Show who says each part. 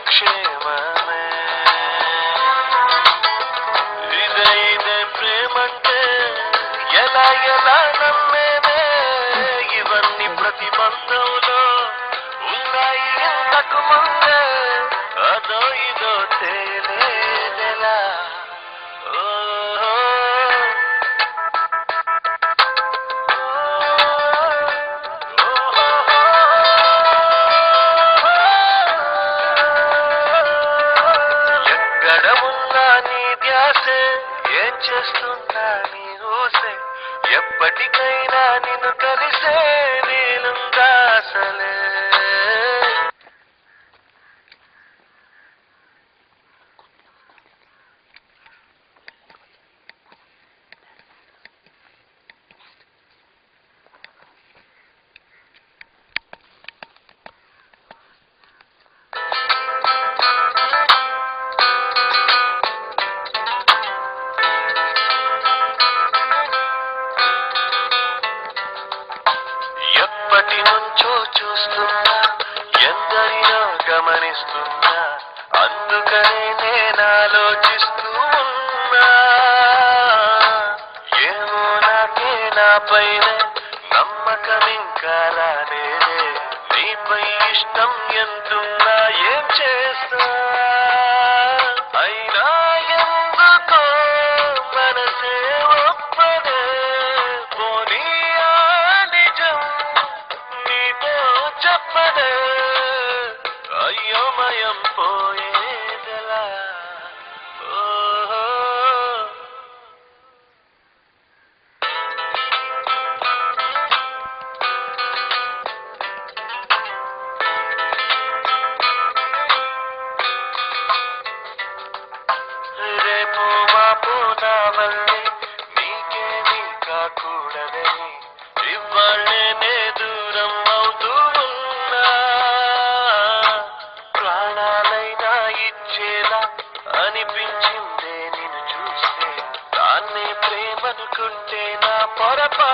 Speaker 1: క్షేమమే. ఇదే ప్రేమంటే ఎలా ఎలా నమ్మేనే. ఇవన్నీ ప్రతిబంధంలో ఉన్నాయి ఇంతకు ముందే. అదో ఇదో తేలేదెలా. ఎక్కడ ఉన్నా నీ ధ్యాసే, ఏం చేస్తున్నా నీ ఊసే. ఎప్పటికైనా నిన్ను కలిసే నేనుందా అసలే. ఎప్పటి నుంచో చూస్తున్నా, ఎందరినో గమనిస్తున్నా. అందుకనే నేను ఆలోచిస్తూ ఉన్నా. ఏమో నాకే నాపైన నమ్మకం ఇంకా రాలేదే. నీపై ఇష్టం ఎంతున్నా ఏం చేస్తా. అయినా ఎందుకో మనసే ఒప్పదే. పోనీ ఆ నిజం నీతో చెప్పదే. అయోమయం పోయేదెలా. ఓహో రేపు మాపు నా వల్లే నీకేమీ కాకూడదని ఇవాళ్ళనే దూరం అవుతూ ఉన్నా. ప్రాణాలైనా ఇచ్చేలా అనిపించిందే నిన్ను చూస్తే. దాన్నే ప్రేమనుకుంటే నా పొరపా